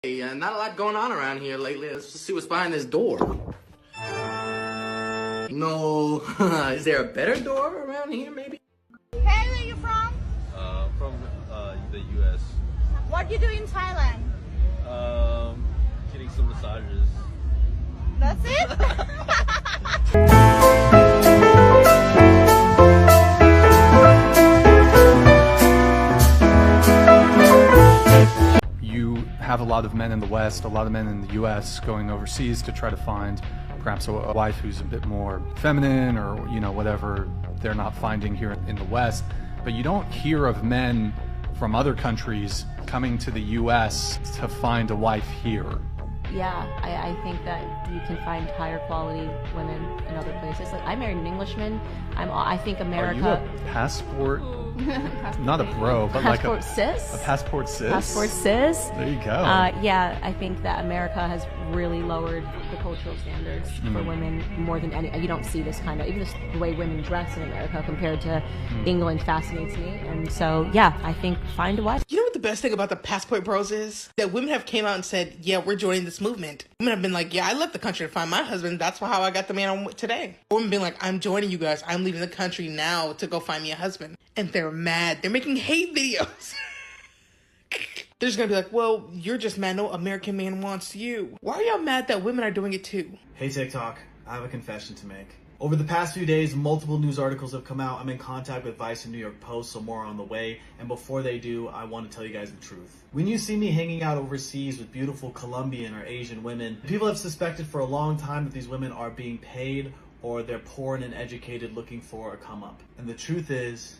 Not a lot going on around here lately. Let's just see what's behind this door. No, is there a better door around here maybe? Hey, where are you from? From the U.S. What do you do in Thailand? Getting some massages. That's it? You have a lot of men in the West, a lot of men in the U.S. going overseas to try to find perhaps a wife who's a bit more feminine or, you know, whatever they're not finding here in the West. But you don't hear of men from other countries coming to the U.S. to find a wife here. Yeah, I think that you can find higher quality women in other places. Like, I married an Englishman. I think America. Are you a passport? Not a bro, but like a cis? A passport cis? Passport cis. There you go. Yeah, I think that America has really lowered the cultural standards for women more than any. You don't see this kind of, even the way women dress in America compared to England fascinates me. And so, yeah, I think find a wife. You know what the best thing about the Passport Bros is? That women have came out and said, yeah, we're joining this movement. Women have been like, yeah, I left the country to find my husband. That's how I got the man I'm with today. Women been like, I'm joining you guys. I'm leaving the country now to go find me a husband. And they're mad. They're making hate videos. They're just gonna be like, well, you're just mad. No American man wants you. Why are y'all mad that women are doing it too? Hey TikTok, I have a confession to make. Over the past few days, multiple news articles have come out. I'm in contact with Vice and New York Post, so more on the way. And before they do, I want to tell you guys the truth. When you see me hanging out overseas with beautiful Colombian or Asian women, people have suspected for a long time that these women are being paid or they're poor and uneducated looking for a come up. And the truth is,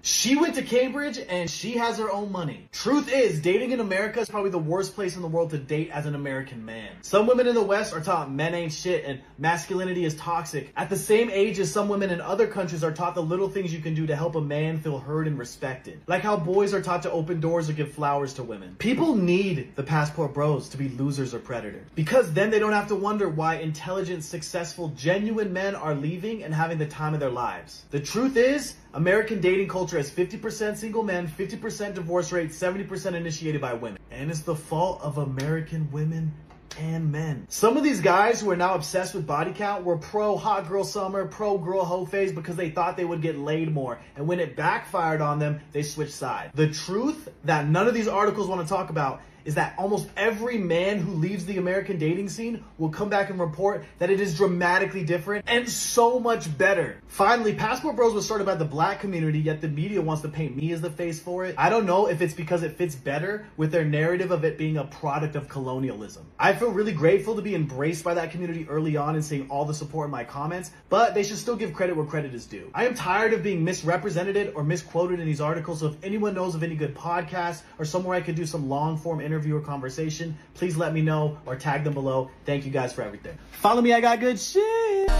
she went to Cambridge and she has her own money. Truth is, dating in America is probably the worst place in the world to date as an American man. Some women in the West are taught men ain't shit and masculinity is toxic. At the same age as some women in other countries are taught the little things you can do to help a man feel heard and respected. Like how boys are taught to open doors or give flowers to women. People need the Passport Bros to be losers or predators. Because then they don't have to wonder why intelligent, successful, genuine men are leaving and having the time of their lives. The truth is, American dating culture has 50% single men, 50% divorce rate, 70% initiated by women. And it's the fault of American women and men. Some of these guys who are now obsessed with body count were pro hot girl summer, pro girl hoe phase because they thought they would get laid more. And when it backfired on them, they switched sides. The truth that none of these articles want to talk about is that almost every man who leaves the American dating scene will come back and report that it is dramatically different and so much better. Finally, Passport Bros was started by the black community, yet the media wants to paint me as the face for it. I don't know if it's because it fits better with their narrative of it being a product of colonialism. I feel really grateful to be embraced by that community early on and seeing all the support in my comments, but they should still give credit where credit is due. I am tired of being misrepresented or misquoted in these articles, so if anyone knows of any good podcasts or somewhere I could do some long form interview or conversation, please let me know or tag them below. Thank you guys for everything. Follow me, I got good shit.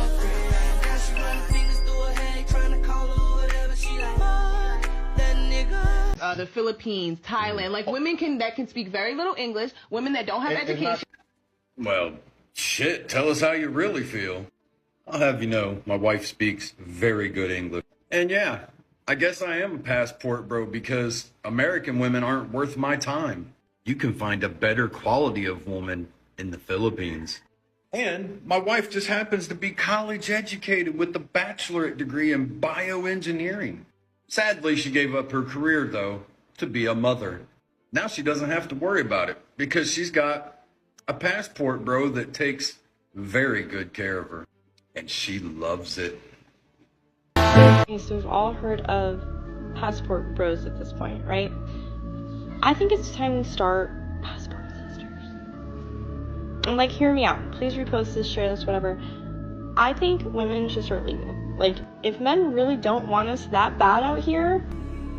The Philippines, Thailand, like women that can speak very little English, women that don't have education. Well, shit, tell us how you really feel. I'll have you know, my wife speaks very good English. And yeah, I guess I am a passport bro because American women aren't worth my time. You can find a better quality of woman in the Philippines. And my wife just happens to be college educated with a bachelorate degree in bioengineering. Sadly, she gave up her career, though, to be a mother. Now she doesn't have to worry about it because she's got a passport bro that takes very good care of her. And she loves it. Okay, so we've all heard of Passport Bros at this point, right? I think it's time to start Passport Sisters. And like, hear me out. Please repost this, share this, whatever. I think women should start leaving. Like, if men really don't want us that bad out here,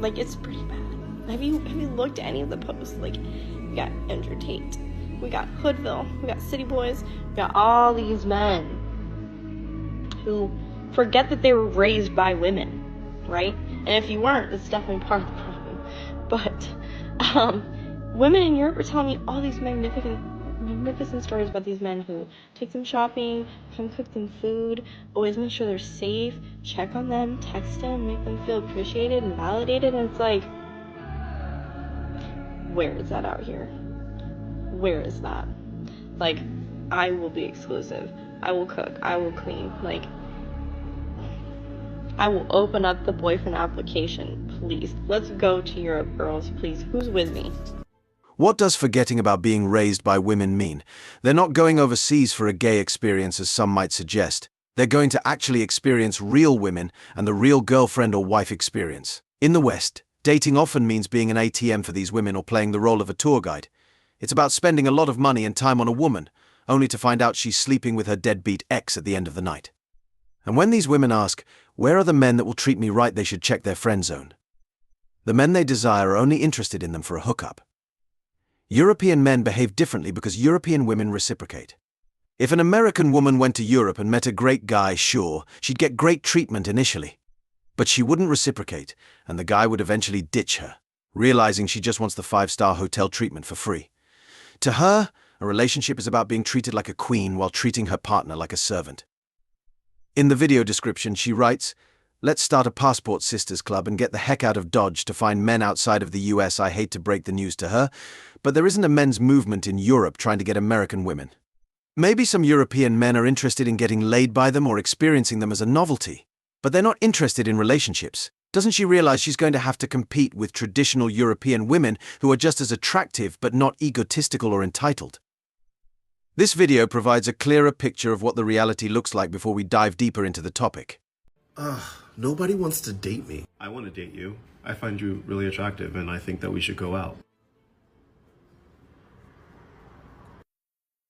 like, it's pretty bad. Have you looked at any of the posts? Like, we got Andrew Tate, we got Hoodville, we got City Boys, we got all these men who forget that they were raised by women, right? And if you weren't, it's definitely part of the problem. But women in Europe are telling me all these magnificent stories about these men who take them shopping, come cook them food, always make sure they're safe, check on them, text them, make them feel appreciated and validated. And it's like, where is that out here? where is that? Like, I will be exclusive. I will cook. I will clean. Like, I will open up the boyfriend application. Please, let's go to Europe, girls. Please, who's with me? What does forgetting about being raised by women mean? They're not going overseas for a gay experience as some might suggest. They're going to actually experience real women and the real girlfriend or wife experience. In the West, dating often means being an ATM for these women or playing the role of a tour guide. It's about spending a lot of money and time on a woman, only to find out she's sleeping with her deadbeat ex at the end of the night. And when these women ask, where are the men that will treat me right, they should check their friend zone. The men they desire are only interested in them for a hookup. European men behave differently because European women reciprocate. If an American woman went to Europe and met a great guy, sure, she'd get great treatment initially. But she wouldn't reciprocate, and the guy would eventually ditch her, realizing she just wants the 5-star hotel treatment for free. To her, a relationship is about being treated like a queen while treating her partner like a servant. In the video description, she writes, "Let's start a Passport Sisters Club and get the heck out of Dodge to find men outside of the US." I hate to break the news to her, but there isn't a men's movement in Europe trying to get American women. Maybe some European men are interested in getting laid by them or experiencing them as a novelty, but they're not interested in relationships. Doesn't she realize she's going to have to compete with traditional European women who are just as attractive but not egotistical or entitled? This video provides a clearer picture of what the reality looks like before we dive deeper into the topic. Nobody wants to date me. I want to date you. I find you really attractive and I think that we should go out.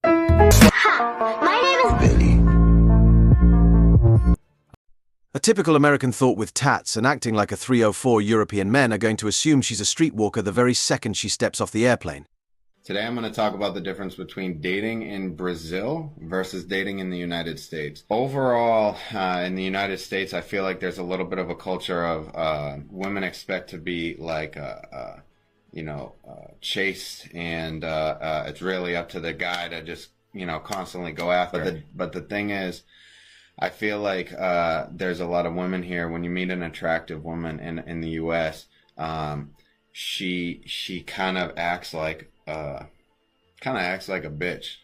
My name is Billy. A typical American thought with tats and acting like a 304 European men are going to assume she's a streetwalker the very second she steps off the airplane. Today I'm going to talk about the difference between dating in Brazil versus dating in the United States. Overall, in the United States, I feel like there's a little bit of a culture of women expect to be like, chaste, and it's really up to the guy to just, constantly go after. But the thing is, I feel like there's a lot of women here. When you meet an attractive woman in the U.S., she kind of acts like a bitch,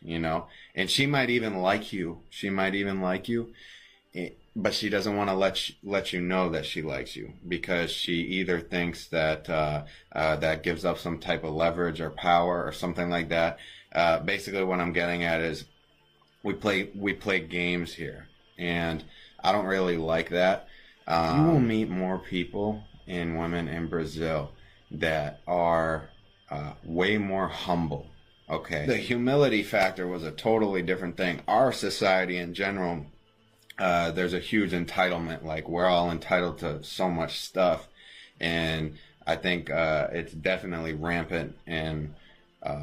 and she might even like you. But she doesn't want to let you know that she likes you, because she either thinks that that gives up some type of leverage or power or something like that. Basically, what I'm getting at is we play games here, and I don't really like that. You will meet more people and women in Brazil that are way more humble. Okay, the humility factor was a totally different thing. Our society in general, there's a huge entitlement. Like, we're all entitled to so much stuff, and I think it's definitely rampant in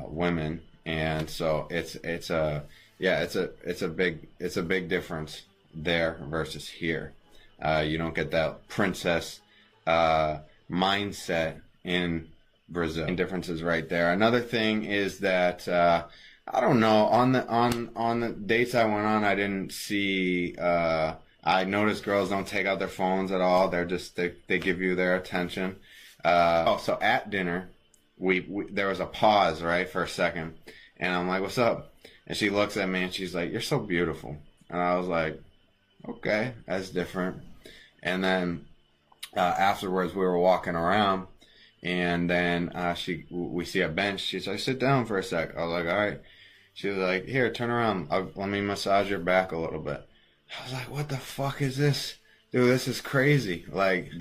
women, and so it's a big difference there versus here. You don't get that princess mindset in Brazil. And differences right there. Another thing is that I don't know, on the dates I went on, I didn't see I noticed girls don't take out their phones at all. They're just they give you their attention. So at dinner, there was a pause, right, for a second, and I'm like, "What's up?" And she looks at me and she's like, "You're so beautiful." And I was like, "Okay, that's different." And then afterwards, we were walking around, and then we see a bench. She's like, "Sit down for a sec." I was like, "All right." She was like, "Here, turn around. Let me massage your back a little bit." I was like, "What the fuck is this? Dude, this is crazy." Like,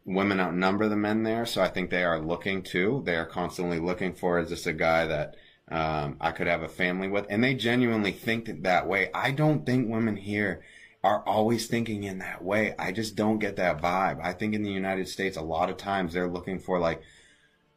women outnumber the men there, so I think they are looking too. They are constantly looking for, is this a guy that I could have a family with? And they genuinely think that way. I don't think women here are always thinking in that way. I just don't get that vibe. I think in the United States, a lot of times they're looking for, like,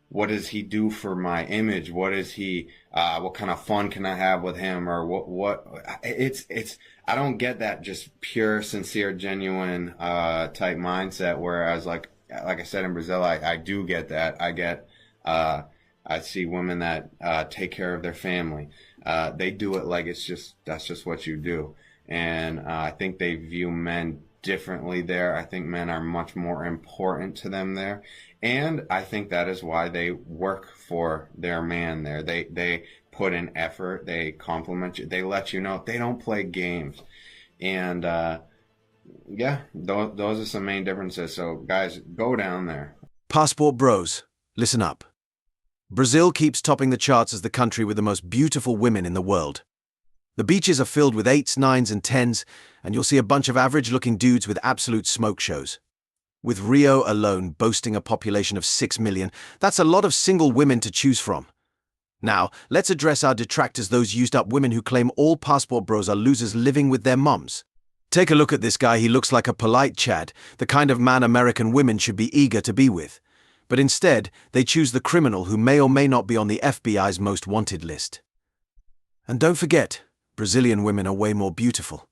what does he do for my image? What is he, what kind of fun can I have with him? Or I don't get that just pure, sincere, genuine, type mindset. Whereas like I said, in Brazil, I do get that. I see women that, take care of their family. They do it like that's just what you do. And I think they view men differently there. I think men are much more important to them there. And I think that is why they work for their man there. They put in effort, they compliment you, they let you know they don't play games. And yeah, those are some main differences. So guys, go down there. Passport Bros, listen up. Brazil keeps topping the charts as the country with the most beautiful women in the world. The beaches are filled with 8s, 9s and 10s, and you'll see a bunch of average-looking dudes with absolute smoke shows. With Rio alone boasting a population of 6 million, that's a lot of single women to choose from. Now, let's address our detractors, those used-up women who claim all Passport Bros are losers living with their mums. Take a look at this guy. He looks like a polite Chad, the kind of man American women should be eager to be with. But instead, they choose the criminal who may or may not be on the FBI's most wanted list. And don't forget, Brazilian women are way more beautiful.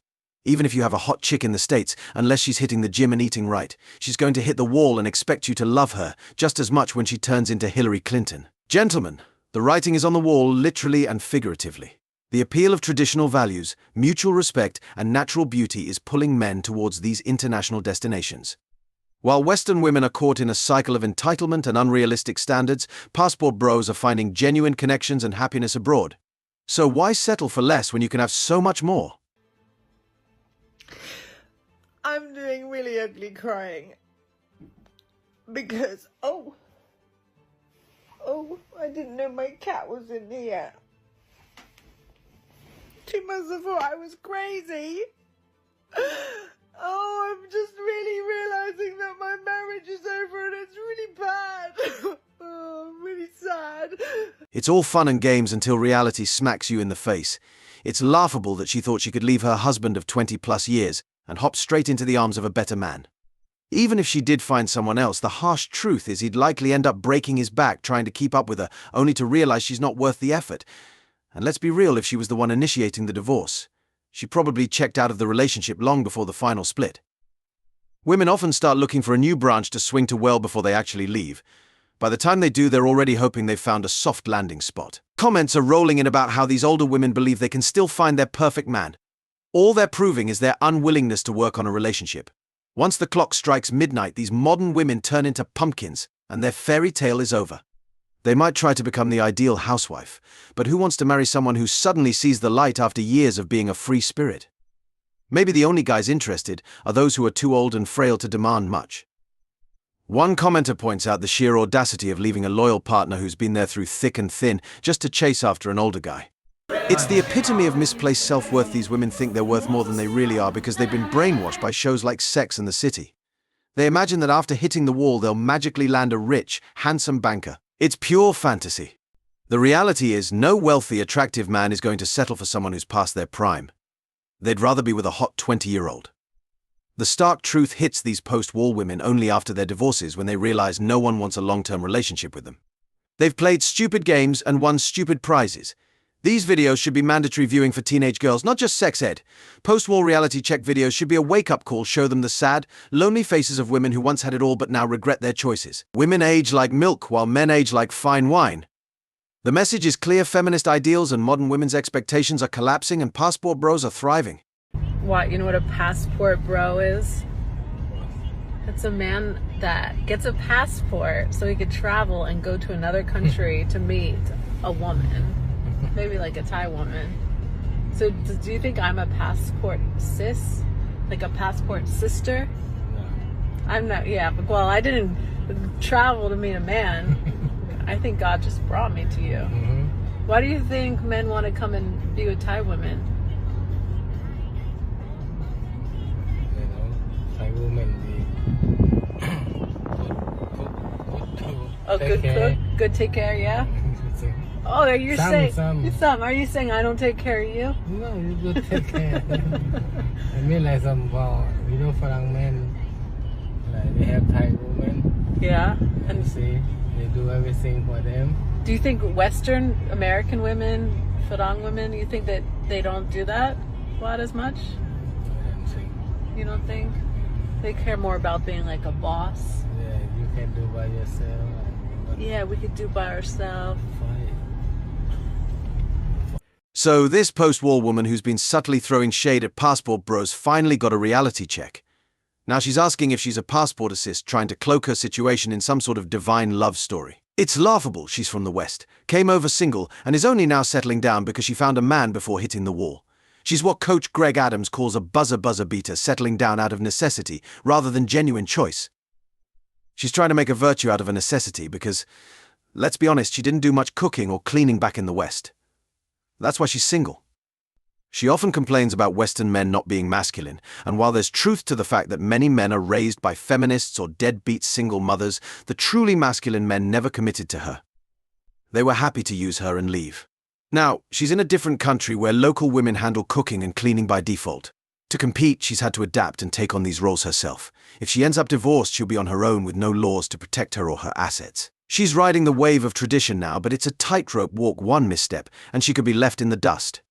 Even if you have a hot chick in the States, unless she's hitting the gym and eating right, she's going to hit the wall and expect you to love her just as much when she turns into Hillary Clinton. Gentlemen, the writing is on the wall, literally and figuratively. The appeal of traditional values, mutual respect, and natural beauty is pulling men towards these international destinations. While Western women are caught in a cycle of entitlement and unrealistic standards, Passport Bros are finding genuine connections and happiness abroad. So why settle for less when you can have so much more? I'm doing really ugly crying. Because, oh, I didn't know my cat was in here. 2 months before I was crazy. Oh, I'm just really realizing that my marriage is over and it's really bad. Oh, I'm really sad. It's all fun and games until reality smacks you in the face. It's laughable that she thought she could leave her husband of 20+ years and hop straight into the arms of a better man. Even if she did find someone else, the harsh truth is he'd likely end up breaking his back trying to keep up with her, only to realize she's not worth the effort. And let's be real, if she was the one initiating the divorce, she probably checked out of the relationship long before the final split. Women often start looking for a new branch to swing to well before they actually leave. By the time they do, they're already hoping they've found a soft landing spot. Comments are rolling in about how these older women believe they can still find their perfect man. All they're proving is their unwillingness to work on a relationship. Once the clock strikes midnight, these modern women turn into pumpkins, and their fairy tale is over. They might try to become the ideal housewife, but who wants to marry someone who suddenly sees the light after years of being a free spirit? Maybe the only guys interested are those who are too old and frail to demand much. One commenter points out the sheer audacity of leaving a loyal partner who's been there through thick and thin just to chase after an older guy. It's the epitome of misplaced self-worth. These women think they're worth more than they really are because they've been brainwashed by shows like Sex and the City. They imagine that after hitting the wall, they'll magically land a rich, handsome banker. It's pure fantasy. The reality is, no wealthy, attractive man is going to settle for someone who's past their prime. They'd rather be with a hot 20-year-old. The stark truth hits these post-war women only after their divorces, when they realize no one wants a long-term relationship with them. They've played stupid games and won stupid prizes. These videos should be mandatory viewing for teenage girls, not just sex ed. Post-war reality check videos should be a wake-up call, show them the sad, lonely faces of women who once had it all but now regret their choices. Women age like milk while men age like fine wine. The message is clear: feminist ideals and modern women's expectations are collapsing and Passport Bros are thriving. What, you know what a passport bro is? It's a man that gets a passport so he could travel and go to another country to meet a woman. Maybe like a Thai woman. So do you think I'm a passport sis? Like a passport sister? No. I'm not, yeah, but well, I didn't travel to meet a man. I think God just brought me to you. Mm-hmm. Why do you think men want to come and be with Thai women? You know, Thai women Good cook, good take care, yeah? Oh, are you saying? Are you saying I don't take care of you? No, you good take care. I mean, like some, you know, Farang men, like they have Thai women. Yeah. And see, they do everything for them. Do you think Western American women, Farang women, you think that they don't do that a lot as much? I don't think. You don't think? They care more about being like a boss. Yeah, you can do by yourself. Yeah, we could do by ourselves. So this post-war woman who's been subtly throwing shade at Passport Bros finally got a reality check. Now she's asking if she's a passport assist trying to cloak her situation in some sort of divine love story. It's laughable she's from the West, came over single, and is only now settling down because she found a man before hitting the wall. She's what Coach Greg Adams calls a buzzer beater, settling down out of necessity rather than genuine choice. She's trying to make a virtue out of a necessity because, let's be honest, she didn't do much cooking or cleaning back in the West. That's why she's single. She often complains about Western men not being masculine, and while there's truth to the fact that many men are raised by feminists or deadbeat single mothers, the truly masculine men never committed to her. They were happy to use her and leave. Now, she's in a different country where local women handle cooking and cleaning by default. To compete, she's had to adapt and take on these roles herself. If she ends up divorced, she'll be on her own with no laws to protect her or her assets. She's riding the wave of tradition now, but it's a tightrope walk, one misstep, and she could be left in the dust.